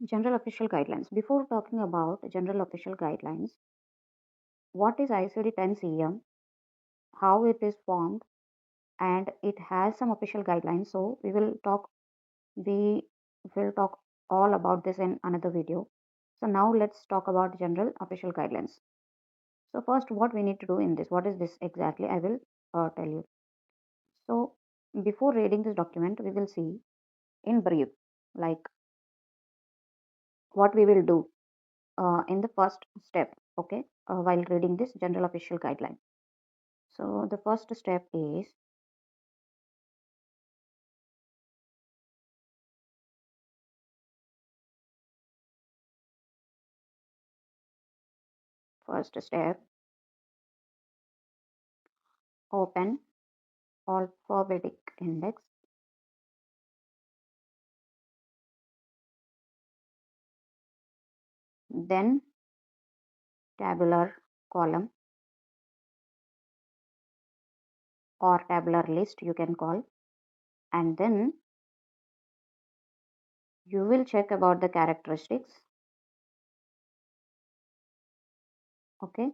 General official guidelines. Before talking about general official guidelines, what is ICD-10-CM, how it is formed, and it has some official guidelines. So we will talk all about this in another video. So now let's talk about general official guidelines. So first, what we need to do in this, what is this exactly? I will tell you. So before reading this document, we will see in brief, like what we will do in the first step, okay, while reading this general official guideline. So the first step is first step open alphabetic index, then tabular column or tabular list you can call, and then you will check about the characteristics, okay,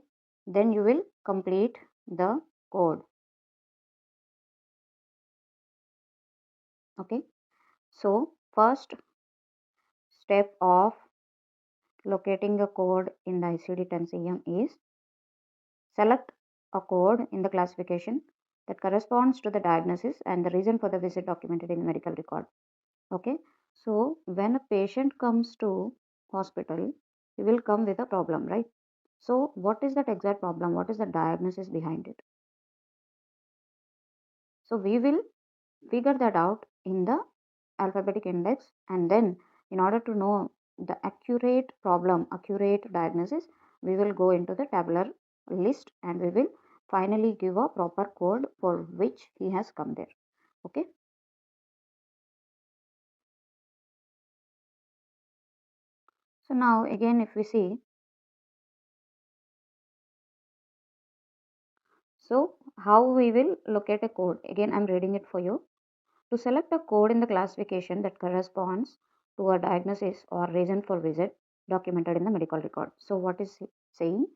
then you will complete the code, okay. So first step of locating a code in the ICD-10-CM is select a code in the classification that corresponds to the diagnosis and the reason for the visit documented in the medical record. Okay, so when a patient comes to hospital, he will come with a problem, right? So what is that exact problem? What is the diagnosis behind it? So we will figure that out in the alphabetic index, and then in order to know the accurate problem, accurate diagnosis, we will go into the tabular list and we will finally give a proper code for which he has come there. Okay, so now again if we see, so how we will locate a code, again I'm reading it for you. To select a code in the classification that corresponds to a diagnosis or reason for visit documented in the medical record. So what is saying?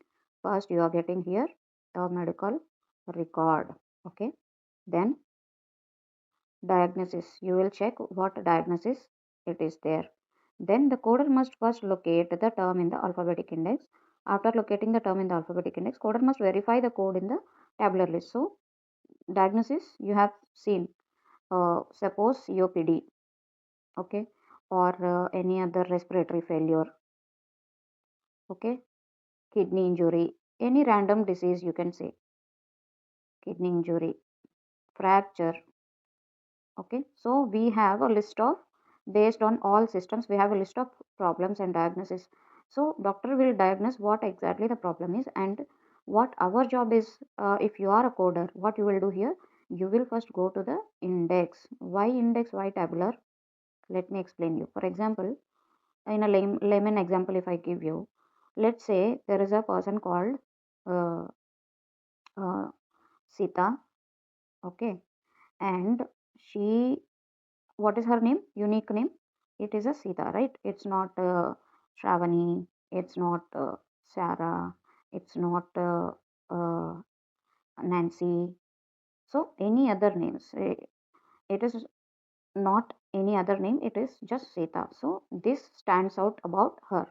First you are getting here the medical record. Okay. Then diagnosis. You will check what diagnosis it is there. Then the coder must first locate the term in the alphabetic index. After locating the term in the alphabetic index, coder must verify the code in the tabular list. So diagnosis you have seen, suppose COPD, okay, or any other respiratory failure, okay, kidney injury, any random disease you can say, kidney injury, fracture, okay. So we have a list of, based on all systems we have a list of problems and diagnosis. So doctor will diagnose what exactly the problem is, and what our job is, if you are a coder, what you will do here, you will first go to the index. Why index, why tabular? Let me explain you. For example, in a layman example, if I give you, let's say there is a person called uh, uh, Sita, okay, and she, what is her name, unique name? It is a Sita, right? It's not Shravani, it's not Sarah, it's not uh, Nancy. So any other names, it is not any other name, it is just Sita. So this stands out about her.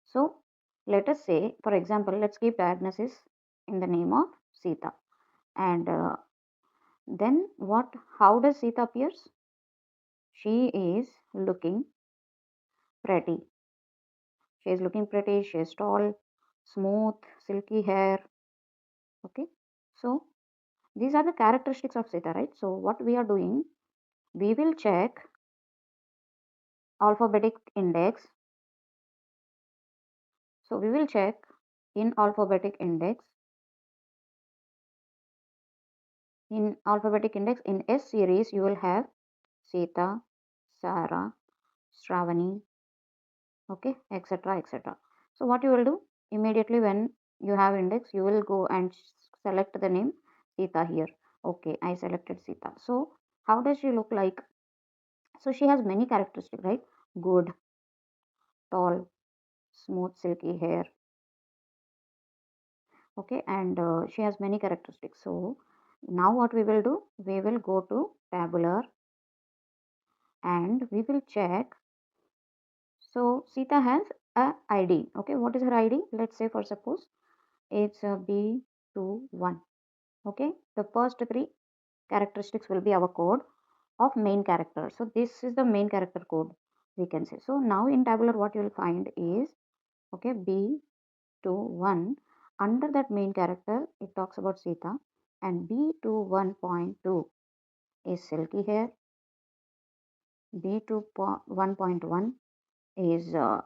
So let us say, for example, let's give diagnosis in the name of Sita. And then what? How does Sita appears? She is looking pretty. She is looking pretty. She is tall, smooth, silky hair. Okay. So these are the characteristics of Sita, right? So what we are doing, we will check alphabetic index. So we will check in alphabetic index. In alphabetic index in S series, you will have Sita, Sarah, Shravani, okay, etc., etc. So what you will do, immediately when you have index, you will go and select the name Sita here. Okay, I selected Sita. So how does she look like? So she has many characteristics, right? Good, tall, smooth, silky hair. Okay, and she has many characteristics. So now what we will do, we will go to tabular and we will check. So Sita has a ID. Okay, what is her ID? Let's say for suppose it's a B21. Okay, the first three characteristics will be our code of main character. So this is the main character code, we can say. So now in tabular what you will find is, okay, B21. Under that main character it talks about Sita, and B21.2 is silky hair, B21.1 is uh,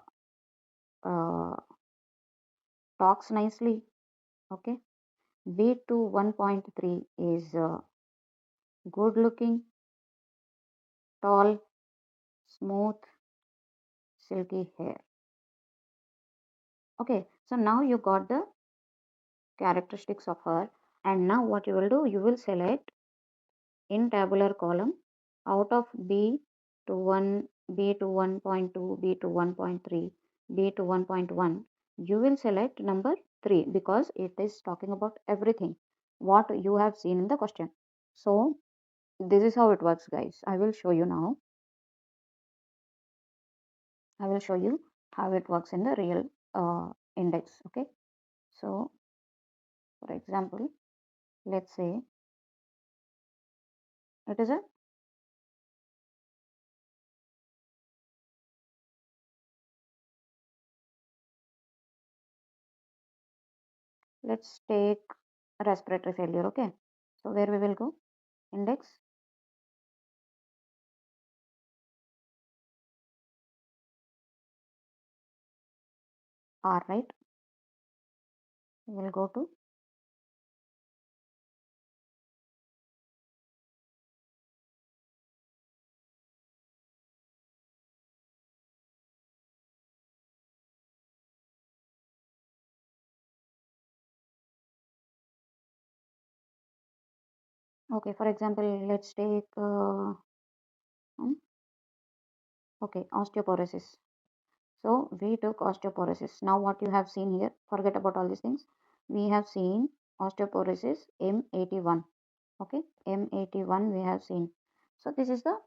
talks nicely. Okay, B21.3 is good looking, tall, smooth, silky hair. Okay, so now you got the characteristics of her, and now what you will do, you will select in tabular column out of B to 1, B to 1.2, B to 1.3, B to 1.1, you will select number 3 because it is talking about everything what you have seen in the question. So this is how it works, guys. I will show you now. I will show you how it works in the real index. Okay, so for example, let's say it is a, let's take respiratory failure. Okay, so where we will go, index, R, right? We will go to, okay, for example, let's take hmm, okay, osteoporosis. So we took osteoporosis. Now what you have seen here, forget about all these things. We have seen osteoporosis M81. Okay, M81 we have seen. So this is the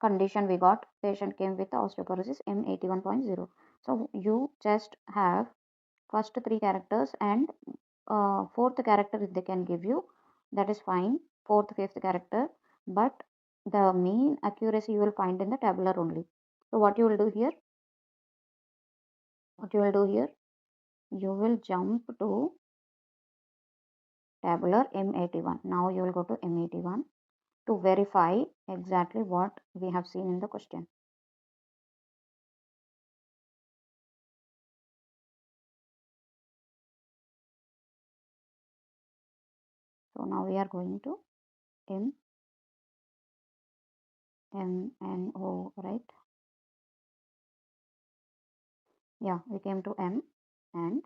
condition we got. Patient came with the osteoporosis M81.0. So you just have first three characters and fourth character if they can give you, that is fine. Fourth, fifth character, but the mean accuracy you will find in the tabular only. So what you will do here, what you will do here, you will jump to tabular M81. Now you will go to M81 to verify exactly what we have seen in the question. So now we are going to M, right? Yeah, we came to M, and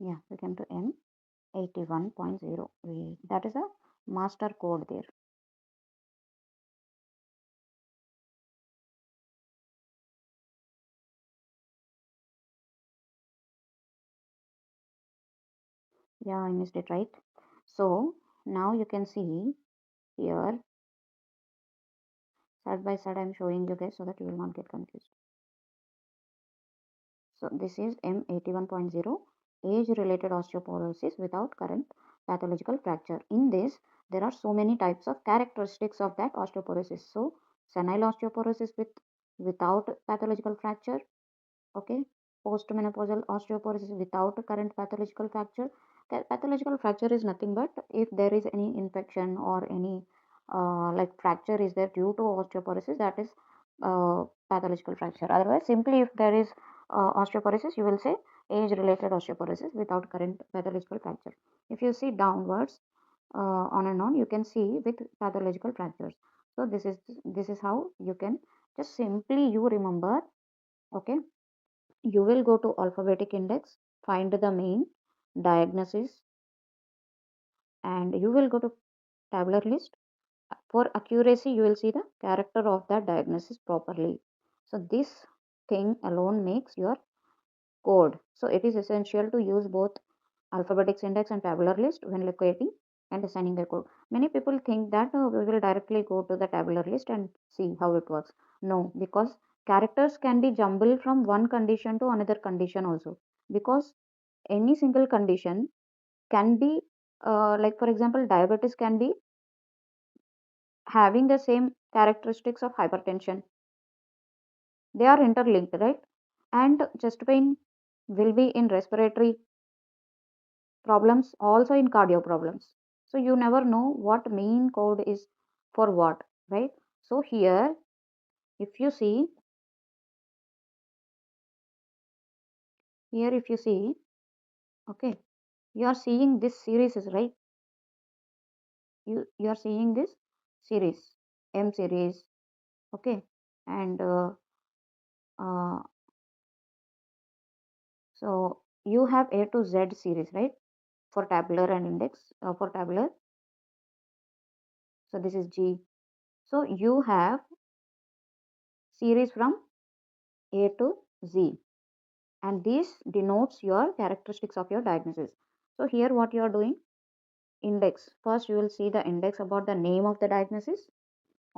yeah, we came to M81.0. That is a master code there. Yeah, I missed it, right? So now you can see here, side by side I'm showing you guys so that you will not get confused. So this is M81.0, age-related osteoporosis without current pathological fracture. In this, there are so many types of characteristics of that osteoporosis. So senile osteoporosis without pathological fracture, okay, postmenopausal osteoporosis without current pathological fracture. Pathological fracture is nothing but if there is any infection or any like fracture is there due to osteoporosis, that is pathological fracture. Otherwise, simply if there is osteoporosis, you will say age related osteoporosis without current pathological fracture. If you see downwards, on and on, you can see with pathological fractures. So this is how you can just simply you remember. Okay, you will go to alphabetic index, find the mean, diagnosis, and you will go to tabular list. For accuracy, you will see the character of that diagnosis properly. So this thing alone makes your code. So it is essential to use both alphabetics index and tabular list when locating and assigning the code. Many people think that we will directly go to the tabular list and see how it works. No, because characters can be jumbled from one condition to another condition also. Because any single condition can be, like for example, diabetes can be having the same characteristics of hypertension. They are interlinked, right? And chest pain will be in respiratory problems, also in cardio problems. So you never know what main code is for what, right? So here, if you see, okay, you are seeing this series, right? You are seeing this series, M series, okay, and uh, so you have A to Z series, right? For tabular and index, for tabular. So this is G. So you have series from A to Z, and this denotes your characteristics of your diagnosis. So here what you are doing, index. First you will see the index about the name of the diagnosis.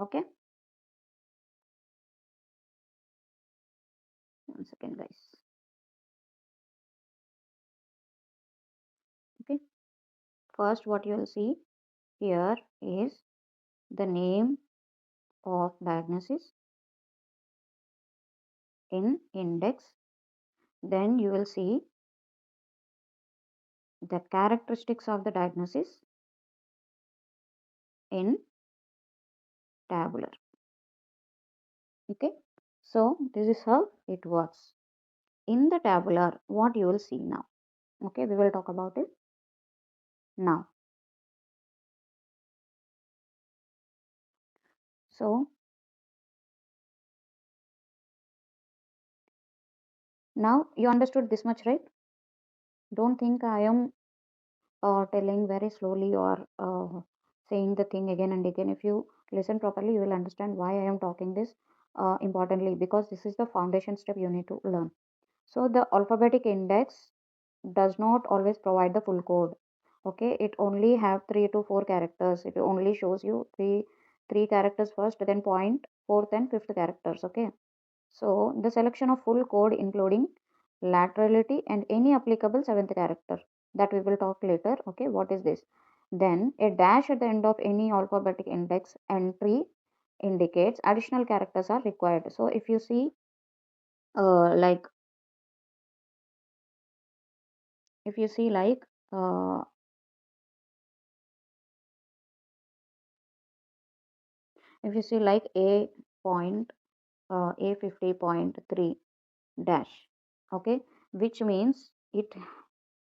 Okay. 1 second, guys. Okay. First what you will see here is the name of diagnosis in index. Then you will see the characteristics of the diagnosis in tabular. Okay. So this is how it works. In the tabular, what you will see now. Okay, we will talk about it now. So now you understood this much, right? Don't think I am telling very slowly or saying the thing again and again. If you listen properly, you will understand why I am talking this importantly, because this is the foundation step you need to learn. So the alphabetic index does not always provide the full code. Okay, it only have 3 to 4 characters. It only shows you three characters first, then point, fourth and fifth characters. Okay, so the selection of full code including laterality and any applicable seventh character, that we will talk later. Okay, what is this? Then a dash at the end of any alphabetic index entry indicates additional characters are required. So if you see, like if you see like uh, if you see like a point, a 50.3 dash, okay, which means it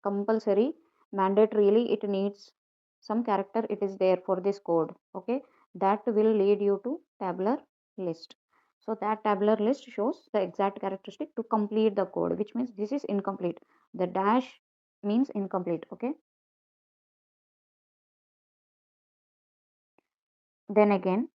compulsory, mandatorily it needs some character, it is there for this code. Okay, that will lead you to tabular list. So that tabular list shows the exact characteristic to complete the code, which means this is incomplete. The dash means incomplete. Okay, then again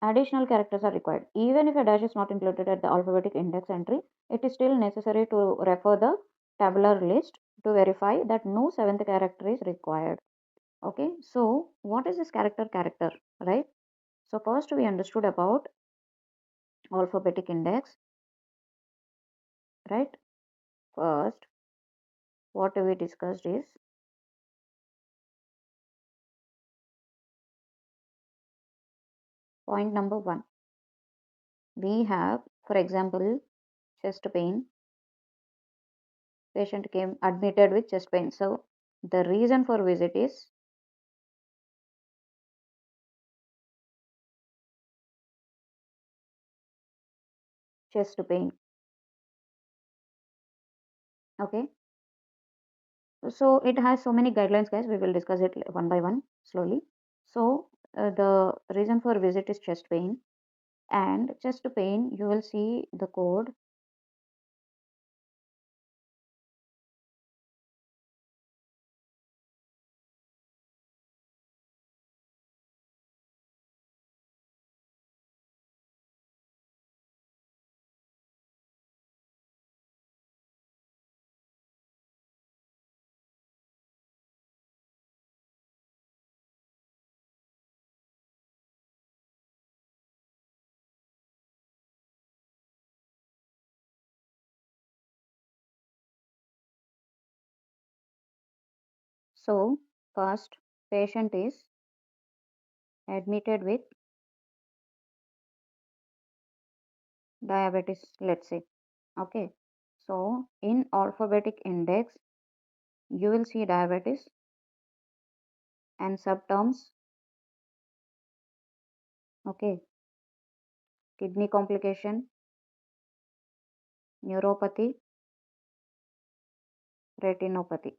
additional characters are required. Even if a dash is not included at the alphabetic index entry, it is still necessary to refer the tabular list to verify that no seventh character is required. Okay, so what is this character, right? So first we understood about alphabetic index, right? First, what we discussed is point number 1. We have, for example, chest pain. Patient came admitted with chest pain. So the reason for visit is chest pain. Okay, so it has so many guidelines, guys. We will discuss it one by one slowly. So the reason for visit is chest pain, and chest pain you will see the code So first patient is admitted with diabetes, let's say. Okay, so in alphabetic index you will see diabetes and subterms. Okay, kidney complication, neuropathy, retinopathy.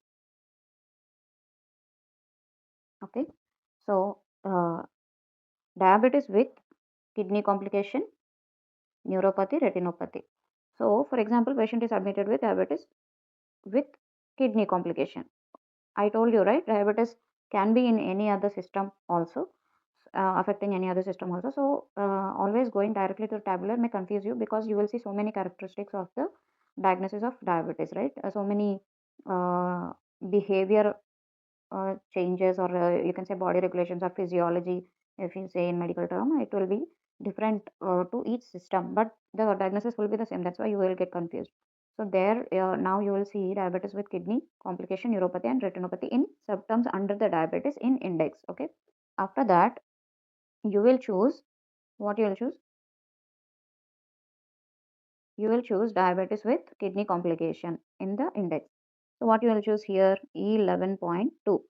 Okay, so diabetes with kidney complication, neuropathy, retinopathy. So for example, patient is admitted with diabetes with kidney complication. I told you, right, diabetes can be in any other system also, affecting any other system also. So always going directly to tabular may confuse you, because you will see so many characteristics of the diagnosis of diabetes, right? So many behavior changes, or you can say body regulations or physiology, if you say in medical term, it will be different to each system, but the diagnosis will be the same. That's why you will get confused. So there, now you will see diabetes with kidney complication, neuropathy and retinopathy in subterms under the diabetes in index. Okay, after that you will choose, what you will choose, you will choose diabetes with kidney complication in the index. So what you will choose here, E11.2.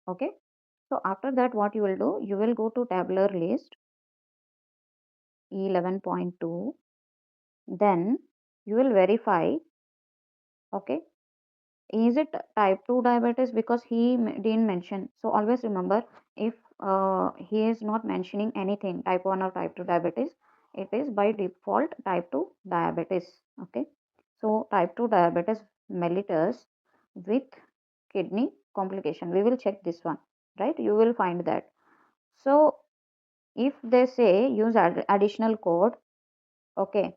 Okay, so after that what you will do, you will go to tabular list E11.2, then you will verify. Okay, is it type 2 diabetes, because he didn't mention. So always remember, if he is not mentioning anything type 1 or type 2 diabetes, it is by default type 2 diabetes. Okay, so type 2 diabetes mellitus with kidney complication, we will check this one, right? You will find that. So if they say use additional code, okay,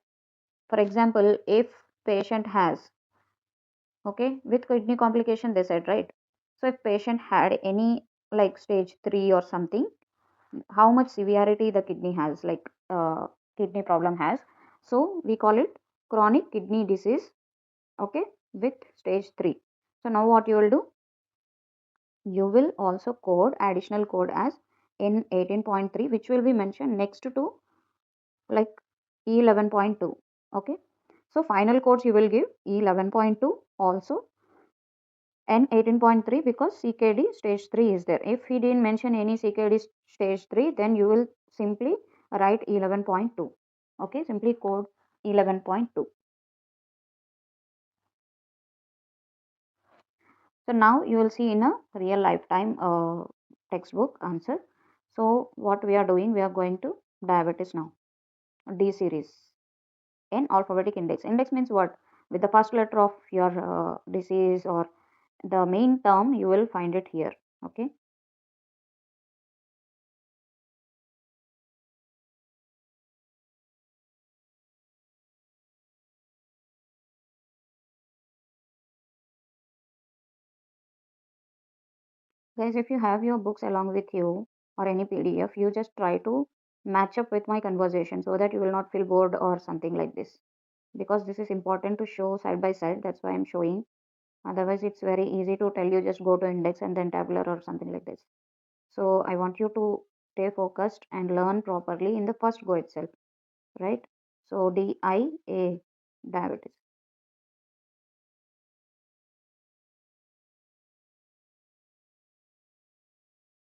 for example, if patient has, okay, with kidney complication they said, right? So if patient had any like stage 3 or something, how much severity the kidney has, like kidney problem has, so we call it chronic kidney disease. Okay, with stage 3. So now what you will do, you will also code additional code as N18.3, which will be mentioned next to like E11.2. Okay, so final codes you will give E11.2 also and 18.3, because CKD stage 3 is there. If he didn't mention any CKD stage 3, then you will simply write 11.2. Okay, simply code 11.2. So now you will see in a real lifetime textbook answer. So what we are doing, we are going to diabetes now, D series in alphabetic index. Index means what? With the first letter of your disease or the main term, you will find it here. Okay. Guys, if you have your books along with you or any PDF, you just try to match up with my conversation so that you will not feel bored or something like this. Because this is important to show side by side, that's why I'm showing. Otherwise, it's very easy to tell you just go to index and then tabular or something like this. So I want you to stay focused and learn properly in the first go itself, right? So DIA, diabetes.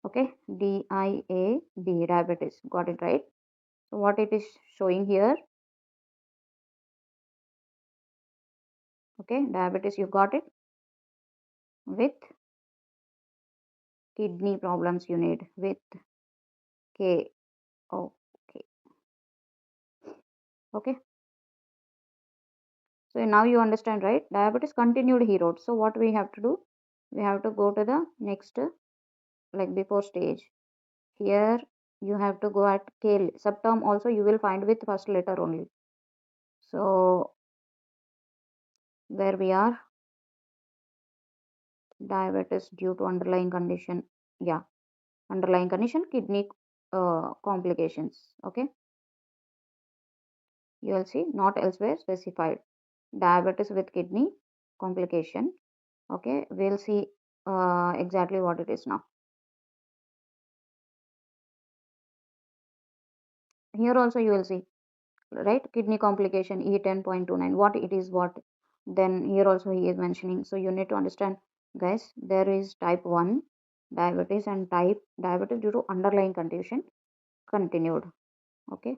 Okay, DIAB, diabetes. Got it, right? So what it is showing here, okay, diabetes, you got it, with kidney problems you need with K. Okay, okay. So now you understand, right? Diabetes continued he wrote. So what we have to do, we have to go to the next, like before stage. Here you have to go at K. Subterm also you will find with first letter only. So where we are, diabetes due to underlying condition. Yeah, underlying condition, kidney complications. Okay, you will see not elsewhere specified. Diabetes with kidney complication. Okay, we'll see exactly what it is now. Here also you will see, right, kidney complication E10.29, what it is, what. Then here also he is mentioning, so you need to understand, guys, there is type 1 diabetes and type diabetes due to underlying condition continued. Okay,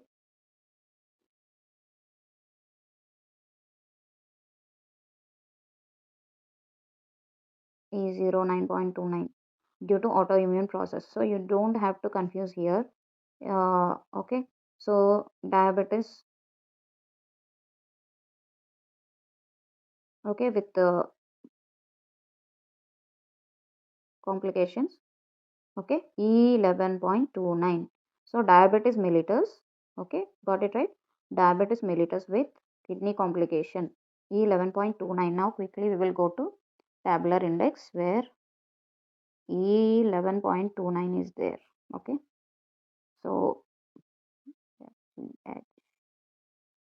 E09.29 due to autoimmune process, so you don't have to confuse here. Okay, so diabetes, okay, with the complications. Okay, E11.29, so diabetes mellitus. Okay, got it right, diabetes mellitus with kidney complication, E11.29. Now quickly we will go to tabular index where E11.29 is there. Okay, so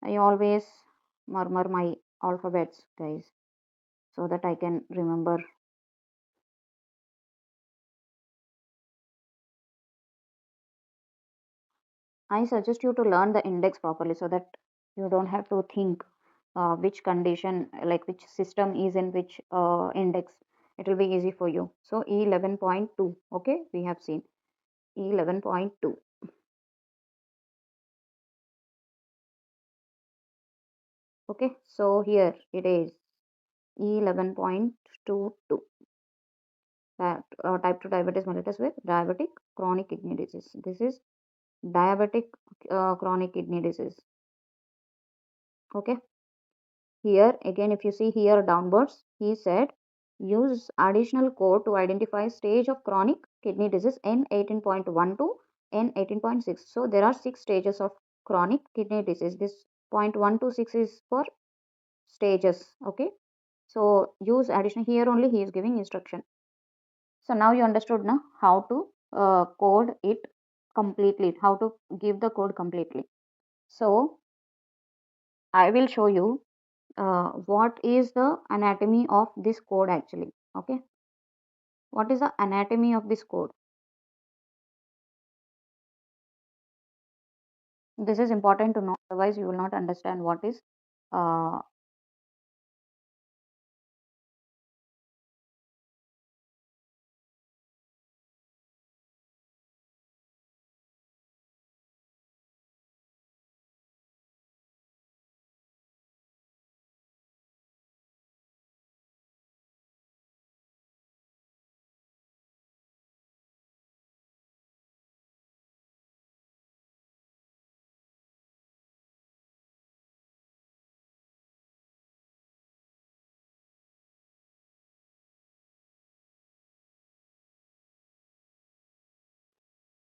I always murmur my alphabets, guys, so that I can remember. I suggest you to learn the index properly so that you don't have to think which condition, like which system is in which index. It will be easy for you. So E11.2, okay, we have seen E11.2. Okay, so here it is E11.22. Type 2 diabetes mellitus with diabetic chronic kidney disease. This is diabetic chronic kidney disease. Okay, here again, if you see here downwards, he said use additional code to identify stage of chronic kidney disease N18.1 to N18.6. So there are 6 stages of chronic kidney disease. This 0.126 is for stages. Okay, so use additional, here only he is giving instruction. So now you understood now how to code it completely, how to give the code completely. So I will show you what is the anatomy of this code actually. Okay, what is the anatomy of this code? This is important to know, otherwise you will not understand what is uh,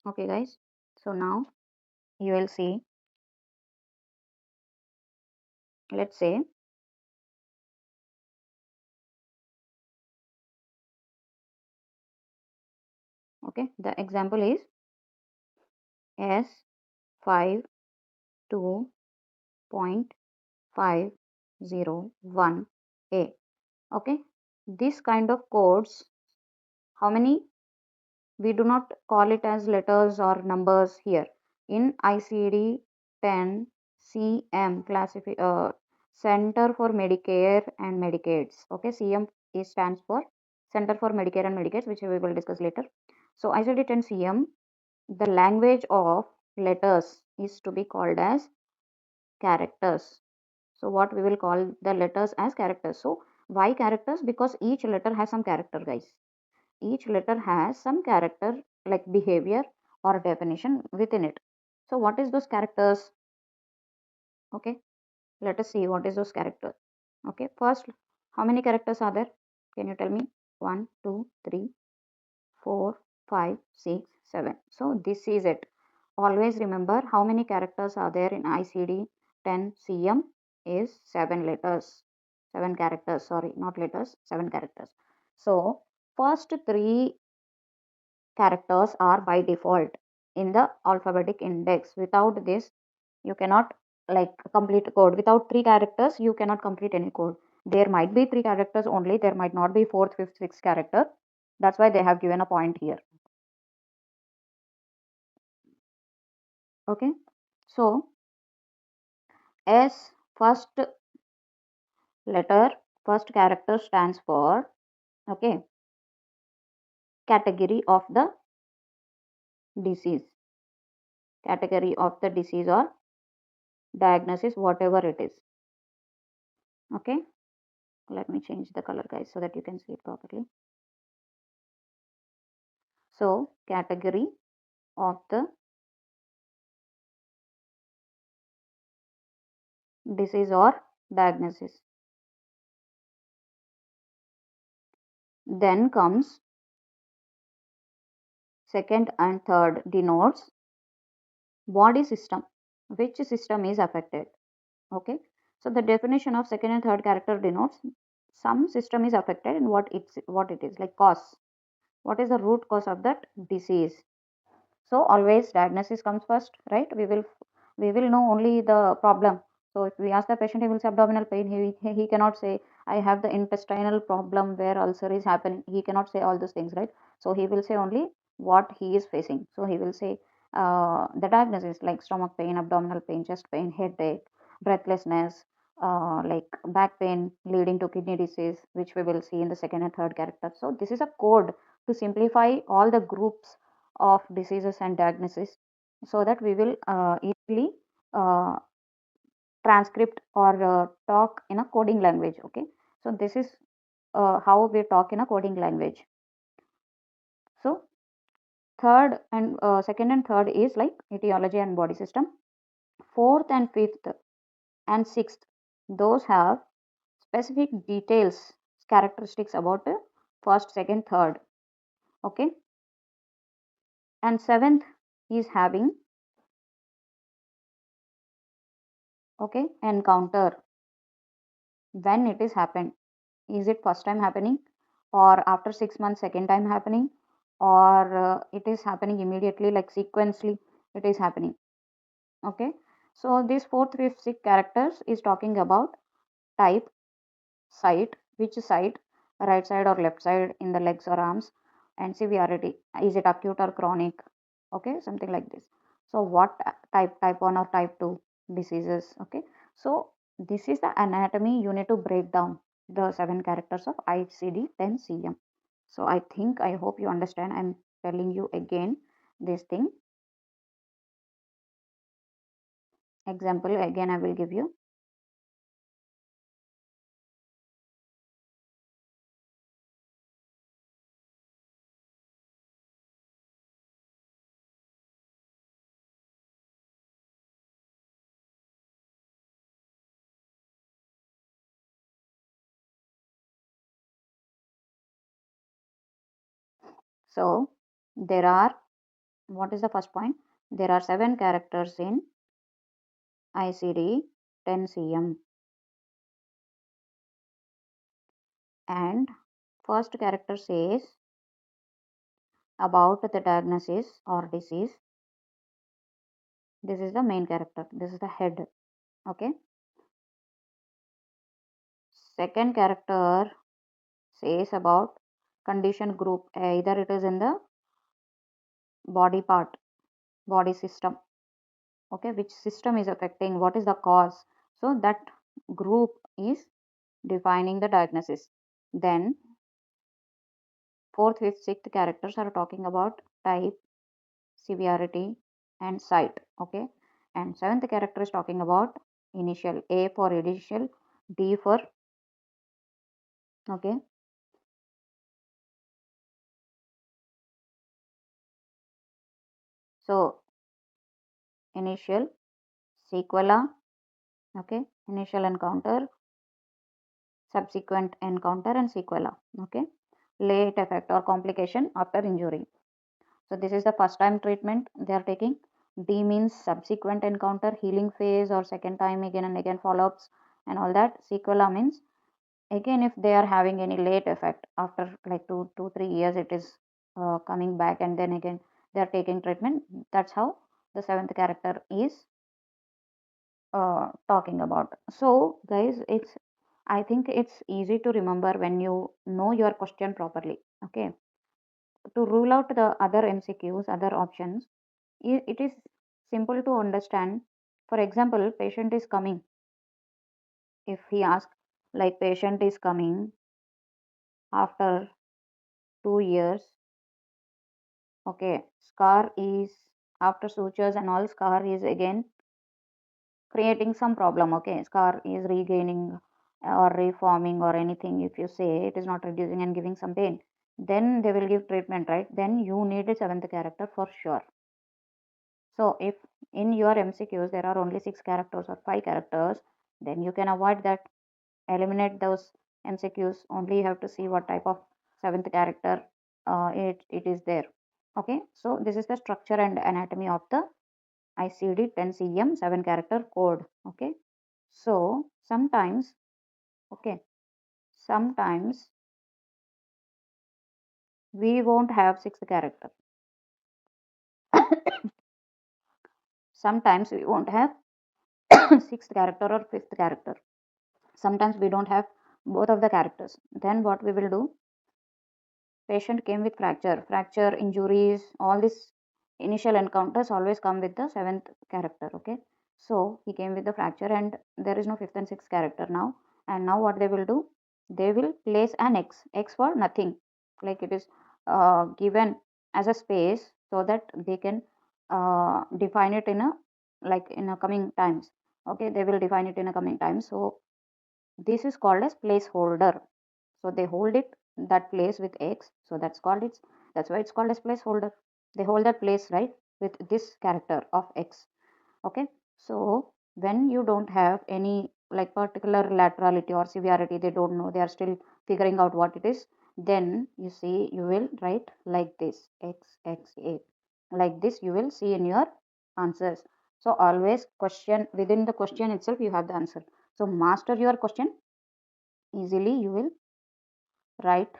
okay guys, so now you will see, let's say, okay, the example is S52.501A. Okay, this kind of codes, how many, we do not call it as letters or numbers here. In ICD-10-CM Center for Medicare and Medicaids. Okay, CM is stands for Center for Medicare and Medicaids, which we will discuss later. So ICD-10-CM, the language of letters is to be called as characters. So what we will call the letters as characters. So why characters? Because each letter has some character, guys. Each letter has some character, like behavior or definition within it. So what is those characters? Okay, let us see what is those characters. Okay, first, how many characters are there? Can you tell me? 1, 2, 3, 4, 5, 6, 7. So this is it. Always remember how many characters are there in ICD 10 CM is 7 letters. 7 characters, sorry, not letters, 7 characters. So first 3 characters are by default in the alphabetic index. Without this, you cannot like complete code. Without 3 characters, you cannot complete any code. There might be 3 characters only. There might not be fourth, fifth, sixth character. That's why they have given a point here. Okay, so S letter, first character stands for, okay, category of the disease, category of the disease or diagnosis, whatever it is. Okay, let me change the color, guys, so that you can see it properly. So category of the disease or diagnosis. Then comes second and third denotes body system, which system is affected. Okay, so the definition of second and third character denotes some system is affected and what it is, like cause, what is the root cause of that disease. So always diagnosis comes first, right? We will know only the problem. So if we ask the patient, he will say abdominal pain. He cannot say I have the intestinal problem where ulcer is happening. He cannot say all those things, right? So he will say only what he is facing. So he will say the diagnosis like stomach pain, abdominal pain, chest pain, headache, breathlessness, like back pain leading to kidney disease, which we will see in the second and third character. So this is a code to simplify all the groups of diseases and diagnosis, so that we will easily uh, transcript or talk in a coding language. Okay, so this is how we talk in a coding language. So third and second and third is like etiology and body system. Fourth and fifth and sixth, those have specific details, characteristics about first, second, third. Okay, and seventh is having, okay, encounter, when it is happened. Is it first time happening, or after 6 months second time happening, or it is happening immediately, like sequentially it is happening. Okay, so this fourth, fifth, sixth characters is talking about type, site, which site, right side or left side in the legs or arms, and severity, is it acute or chronic. Okay, something like this. So what type 1 or type 2 diseases. Okay, so this is the anatomy you need to break down the 7 characters of ICD-10-CM. So I hope you understand. I'm telling you again this thing. Example again I will give you. So there are, what is the first point? There are 7 characters in ICD-10-CM, and first character says about the diagnosis or disease. This is the main character, this is the head. Okay, second character says about condition group, either it is in the body part, body system. Okay, which system is affecting, what is the cause. So that group is defining the diagnosis. Then fourth, fifth, sixth characters are talking about type, severity, and site. Okay, and seventh character is talking about initial, A for initial, D for, okay, so initial, sequela, okay, initial encounter, subsequent encounter, and sequela. Okay, late effect or complication after injury. So this is the first time treatment they are taking. D means subsequent encounter, healing phase, or second time again and again follow-ups and all that. Sequela means again if they are having any late effect after like 2 3 years, it is coming back, and then again they are taking treatment. That's how the seventh character is talking about. So guys, I think it's easy to remember when you know your question properly. Okay, to rule out the other MCQs, other options, it is simple to understand. For example, patient is coming. If he asks, like, patient is coming after 2 years, okay, scar is, after sutures and all, scar is again creating some problem, okay, scar is regaining or reforming or anything. If you say it is not reducing and giving some pain, then they will give treatment, right? Then you need a seventh character for sure. So if in your MCQs there are only 6 characters or 5 characters, then you can avoid that, eliminate those MCQs. Only you have to see what type of seventh character it is there. Okay, so this is the structure and anatomy of the ICD-10-CM 7-character code. Okay, so sometimes, okay, sometimes we won't have sixth character. Sometimes we won't have sixth character or fifth character. Sometimes we don't have both of the characters. Then what we will do? Patient came with fracture, injuries, all these initial encounters always come with the seventh character. Okay, so he came with the fracture and there is no fifth and sixth character now. And now what they will do? They will place an X for nothing, like it is given as a space so that they can define it in a, like, in a coming times. Okay, they will define it in a coming times. So this is called as placeholder. So they hold it, that place with X, so that's why it's called as placeholder. They hold that place, right, with this character of X. Okay, so when you don't have any like particular laterality or severity, they don't know, they are still figuring out what it is, then you see, you will write like this, XXA, like this you will see in your answers. So always question, within the question itself you have the answer. So master your question, easily you will write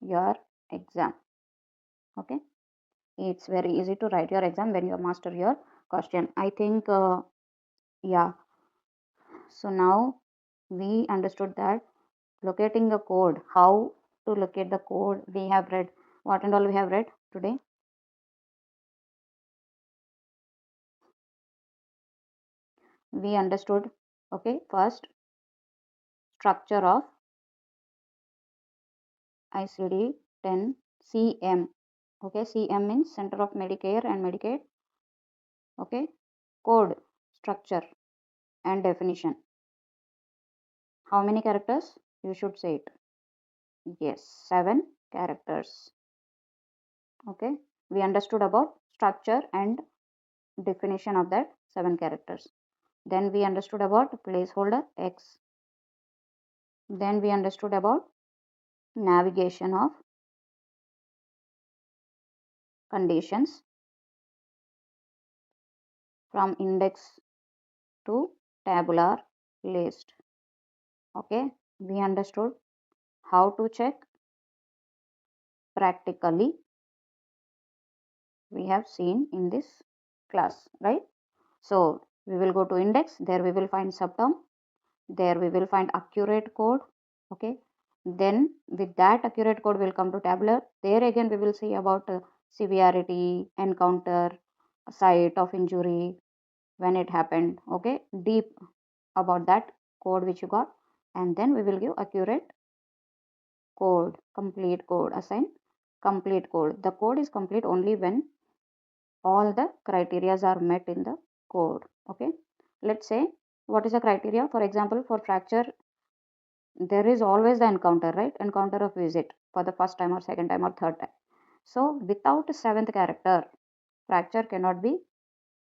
your exam. Okay, it's very easy to write your exam when you master your question, I think. Yeah, so now we understood that locating the code, how to locate the code, we have read what and all we have read today. We understood, okay, first structure of ICD-10-CM. Okay, CM means Center of Medicare and Medicaid. Okay, code, structure and definition. How many characters? You should say it. Yes, 7 characters. Okay, we understood about structure and definition of that 7 characters. Then we understood about placeholder X. Then we understood about navigation of conditions from index to tabular list. Okay, we understood how to check practically. We have seen in this class, right? So we will go to index, there we will find subterm, there we will find accurate code. Okay, then with that accurate code will come to tabular, there again we will see about severity, encounter, site of injury, when it happened. Okay, deep about that code which you got, and then we will give accurate code, complete code, assign complete code. The code is complete only when all the criterias are met in the code. Okay, let's say what is the criteria. For example, for fracture there is always the encounter, right? Encounter of visit for the first time or second time or third time. So without seventh character, fracture cannot be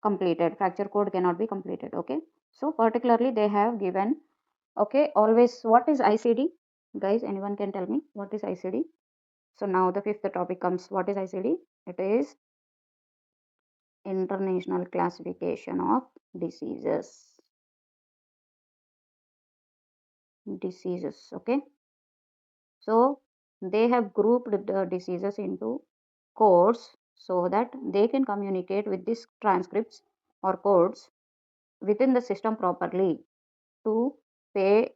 completed, fracture code cannot be completed. Okay, so particularly they have given, okay, always, what is ICD, guys? Anyone can tell me what is ICD? So now the fifth topic comes. What is ICD? It is International Classification of Diseases. Okay, so they have grouped the diseases into codes so that they can communicate with these transcripts or codes within the system properly to pay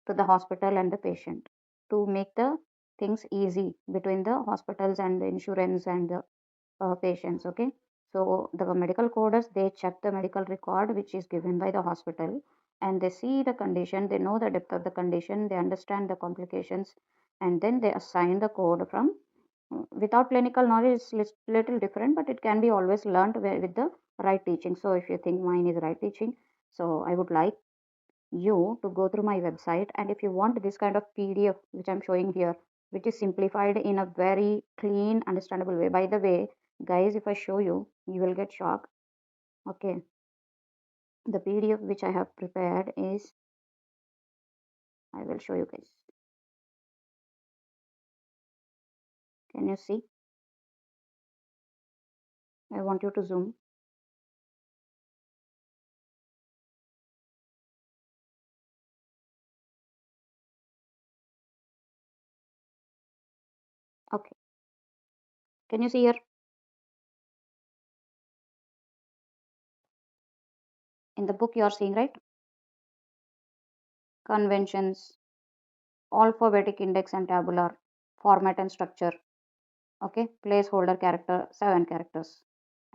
to the hospital and the patient, to make the things easy between the hospitals and the insurance and the patients. Okay, so the medical coders, they check the medical record which is given by the hospital, and they see the condition, they know the depth of the condition, they understand the complications, and then they assign the code from without clinical knowledge. It's little different, but it can be always learned with the right teaching. So if you think mine is right teaching, so I would like you to go through my website, and if you want this kind of PDF which I'm showing here, which is simplified in a very clean understandable way. By the way, guys, if I show you, you will get shocked. Okay, the PDF which I have prepared is, I will show you guys. Can you see? I want you to zoom. Okay, can you see here in the book? You are seeing, right? Conventions, alphabetic index and tabular, format and structure. Okay, placeholder character, 7 characters.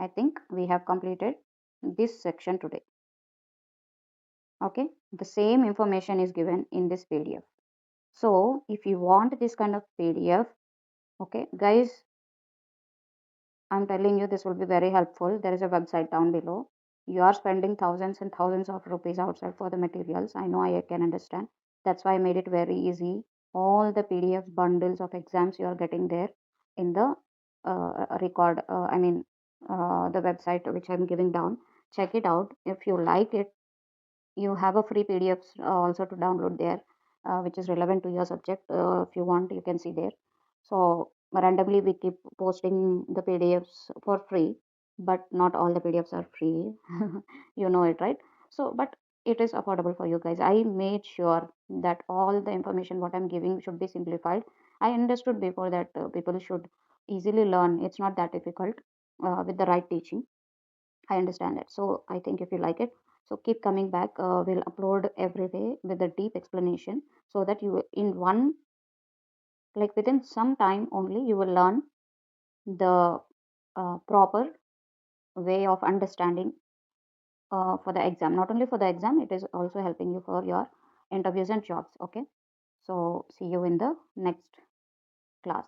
I think we have completed this section today. Okay, the same information is given in this PDF. So if you want this kind of PDF, okay guys, I'm telling you, this will be very helpful. There is a website down below. You are spending thousands and thousands of rupees outside for the materials. I know, I can understand. That's why I made it very easy. All the PDFs, bundles of exams you are getting there in the record. The website which I'm giving down. Check it out. If you like it, you have a free PDFs also to download there, which is relevant to your subject. If you want, you can see there. So randomly we keep posting the PDFs for free, but not all the PDFs are free. You know it, right? So, but it is affordable for you guys. I made sure that all the information what I'm giving should be simplified. I understood before that people should easily learn. It's not that difficult with the right teaching. I understand that. So I think if you like it, so keep coming back. We'll upload every day with a deep explanation, so that you in one, like within some time only, you will learn the proper way of understanding for the exam. Not only for the exam, it is also helping you for your interviews and jobs. Okay. So see you in the next class.